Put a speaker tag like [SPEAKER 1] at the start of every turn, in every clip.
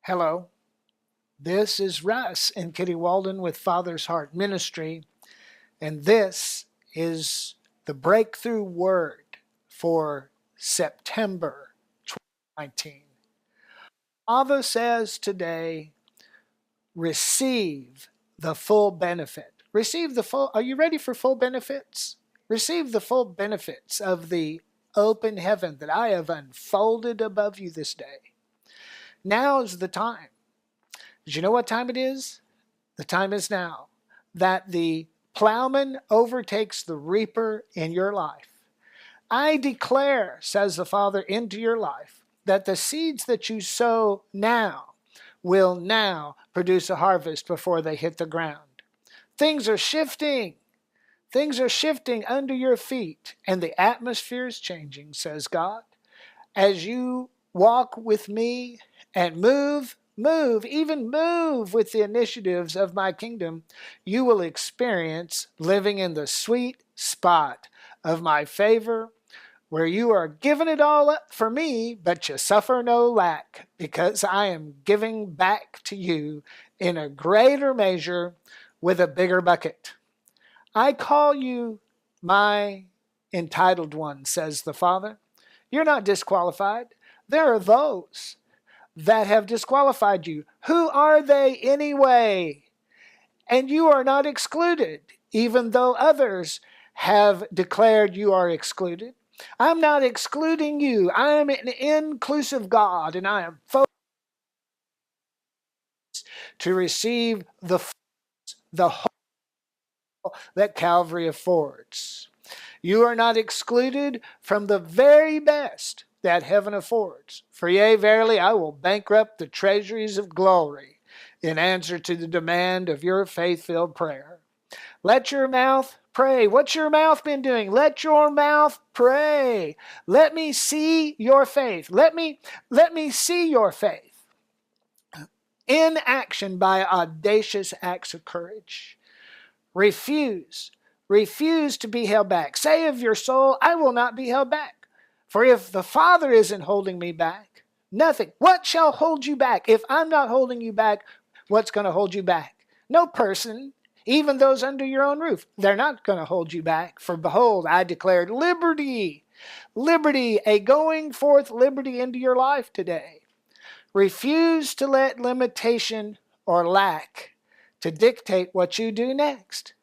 [SPEAKER 1] Hello, this is Russ and Kitty Walden with Father's Heart Ministry, and this is the breakthrough word for September 2019. Father says today, receive the full benefit. Are you ready for full benefits? Receive the full benefits of the open heaven that I have unfolded above you this day. Now is the time. Did you know what time it is? The time is now that the plowman overtakes the reaper in your life. I declare, says the Father, into your life that the seeds that you sow now will now produce a harvest before they hit the ground. Things are shifting. Things are shifting under your feet, and the atmosphere is changing, says God. As you walk with me and move with the initiatives of my kingdom, you will experience living in the sweet spot of my favor, where you are giving it all up for me, but you suffer no lack, because I am giving back to you in a greater measure with a bigger bucket. I call you my entitled one, says the Father. You're not disqualified. There are those that have disqualified you. Who are they anyway? And you are not excluded, even though others have declared you are excluded. I'm not excluding you. I am an inclusive God, and I am focused to receive the whole that Calvary affords. You are not excluded from the very best that heaven affords. For yea, verily, I will bankrupt the treasuries of glory in answer to the demand of your faith-filled prayer. Let your mouth pray. What's your mouth been doing? Let your mouth pray. Let me see your faith. Let me see your faith in action by audacious acts of courage. Refuse to be held back. Say of your soul, I will not be held back. For if the Father isn't holding me back, nothing. What shall hold you back? If I'm not holding you back, what's going to hold you back? No person, even those under your own roof. They're not going to hold you back. For behold, I declared liberty. Liberty, a going forth liberty into your life today. Refuse to let limitation or lack to dictate what you do next.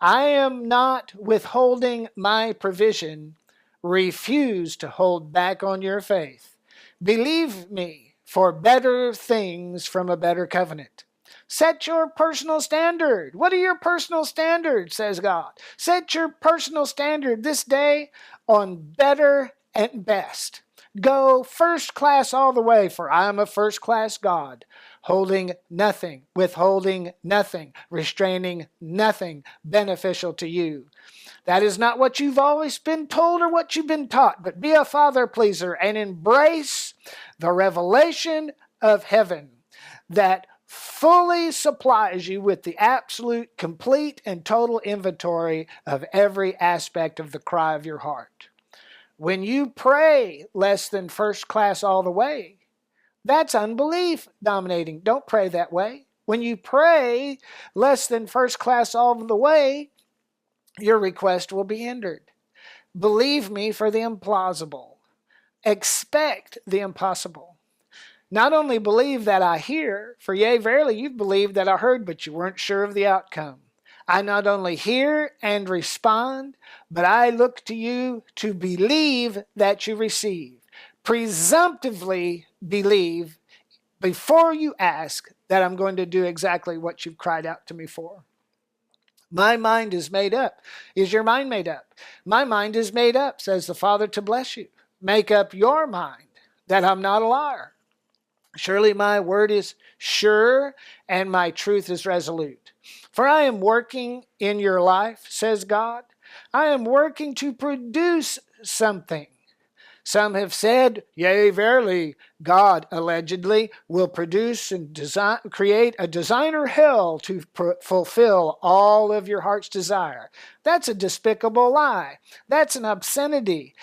[SPEAKER 1] I am not withholding my provision. Refuse to hold back on your faith. Believe me for better things from a better covenant. Set your personal standard. What are your personal standards, says God? Set your personal standard this day on better and best. Go first class all the way, for I am a first class God, holding nothing, withholding nothing, restraining nothing beneficial to you. That is not what you've always been told or what you've been taught, but be a father pleaser and embrace the revelation of heaven that fully supplies you with the absolute, complete, and total inventory of every aspect of the cry of your heart. When you pray less than first class all the way, that's unbelief dominating. Don't pray that way. When you pray less than first class all the way, your request will be hindered. Believe me for the implausible. Expect the impossible. Not only believe that I hear, for yea, verily, you've believed that I heard, but you weren't sure of the outcome. I not only hear and respond, but I look to you to believe that you receive. Presumptively believe before you ask that I'm going to do exactly what you've cried out to me for. My mind is made up. Is your mind made up? My mind is made up, says the Father, to bless you. Make up your mind that I'm not a liar. Surely my word is sure and my truth is resolute. For I am working in your life, says God. I am working to produce something. Some have said, yea, verily, God allegedly will produce and create a designer hell to fulfill all of your heart's desire. That's a despicable lie. That's an obscenity.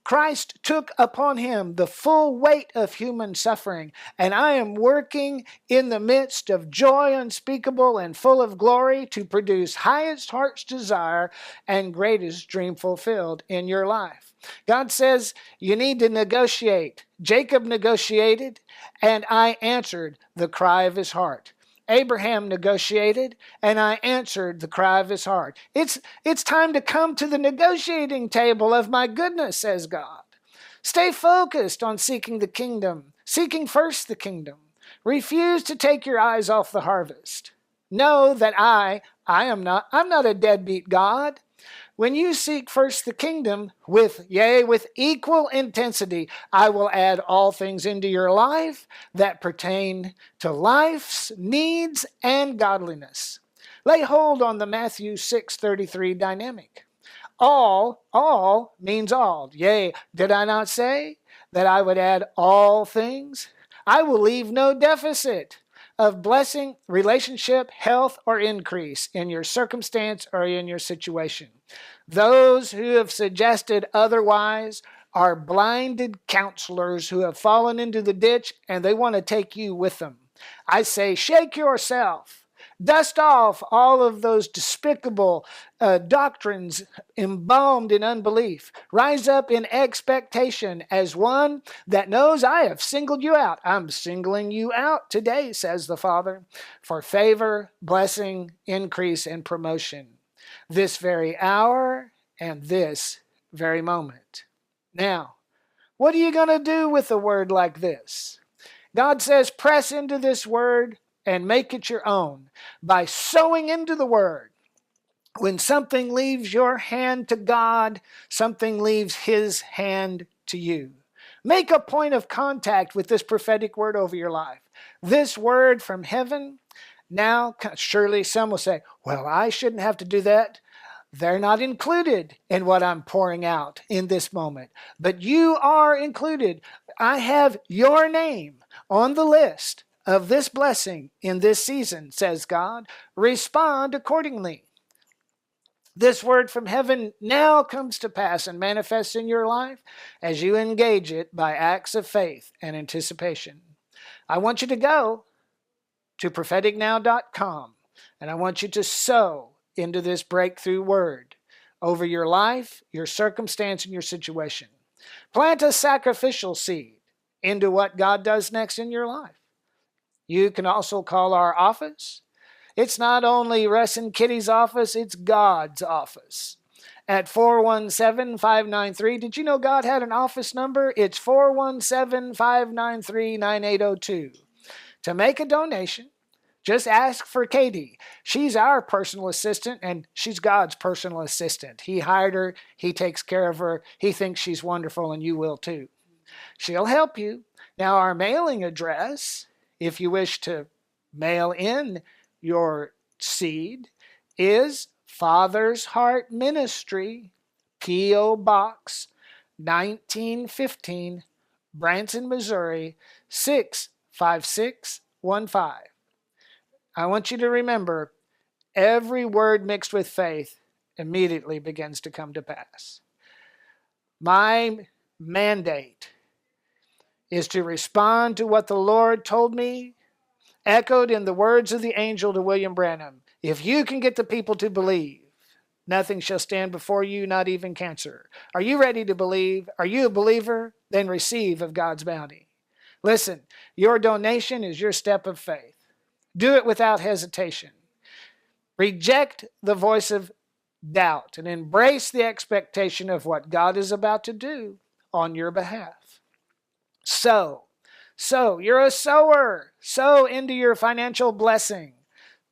[SPEAKER 1] Christ took upon him the full weight of human suffering, and I am working in the midst of joy unspeakable and full of glory to produce highest heart's desire and greatest dream fulfilled in your life. God says you need to negotiate. Jacob negotiated, and I answered the cry of his heart. Abraham negotiated, and I answered the cry of his heart. It's time to come to the negotiating table of my goodness, says God. Stay focused on seeking the kingdom, seeking first the kingdom. Refuse to take your eyes off the harvest. Know that I'm not a deadbeat God. When you seek first the kingdom with equal intensity, I will add all things into your life that pertain to life's needs and godliness. Lay hold on the Matthew 6:33 dynamic. All means all. Yea, did I not say that I would add all things? I will leave no deficit of blessing, relationship, health, or increase in your circumstance or in your situation. Those who have suggested otherwise are blinded counselors who have fallen into the ditch and they want to take you with them. I say, shake yourself. Dust off all of those despicable doctrines embalmed in unbelief. Rise up in expectation as one that knows I have singled you out. I'm singling you out today, says the Father, for favor, blessing, increase, and promotion. This very hour and this very moment. Now, what are you going to do with a word like this? God says, press into this word and make it your own by sowing into the word. When something leaves your hand to God, something leaves his hand to you. Make a point of contact with this prophetic word over your life. This word from heaven. Now, surely some will say, well, I shouldn't have to do that. They're not included in what I'm pouring out in this moment. But you are included. I have your name on the list of this blessing in this season, says God. Respond accordingly. This word from heaven now comes to pass and manifests in your life as you engage it by acts of faith and anticipation. I want you to go to propheticnow.com and I want you to sow into this breakthrough word over your life, your circumstance, and your situation. Plant a sacrificial seed into what God does next in your life. You can also call our office. It's not only Russ and Kitty's office, it's God's office. At 417-593, did you know God had an office number? It's 417-593-9802. To make a donation, just ask for Katie. She's our personal assistant, and she's God's personal assistant. He hired her. He takes care of her. He thinks she's wonderful, and you will too. She'll help you. Now, our mailing address, if you wish to mail in your seed, is Father's Heart Ministry, P.O. Box 1915, Branson, Missouri 65615. I want you to remember, every word mixed with faith immediately begins to come to pass. My mandate is to respond to what the Lord told me, echoed in the words of the angel to William Branham. If you can get the people to believe, nothing shall stand before you, not even cancer. Are you ready to believe? Are you a believer? Then receive of God's bounty. Listen, your donation is your step of faith. Do it without hesitation. Reject the voice of doubt and embrace the expectation of what God is about to do on your behalf. Sow, you're a sower. Sow into your financial blessing.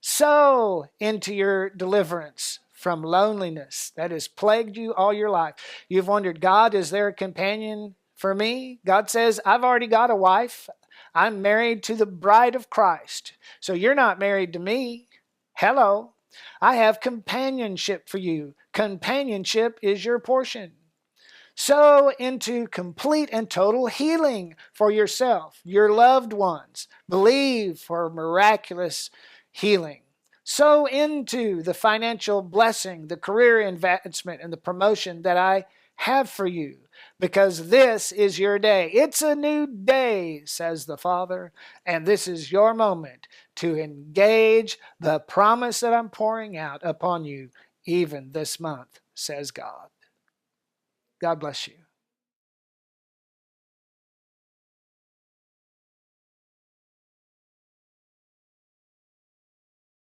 [SPEAKER 1] Sow into your deliverance from loneliness that has plagued you all your life. You've wondered, God, is there a companion for me? God says, I've already got a wife. I'm married to the bride of Christ. So you're not married to me. Hello. I have companionship for you. Companionship is your portion. Sow into complete and total healing for yourself, your loved ones. Believe for miraculous healing. Sow into the financial blessing, the career advancement, and the promotion that I have for you, because this is your day. It's a new day, says the Father, and this is your moment to engage the promise that I'm pouring out upon you even this month, says God. God bless you.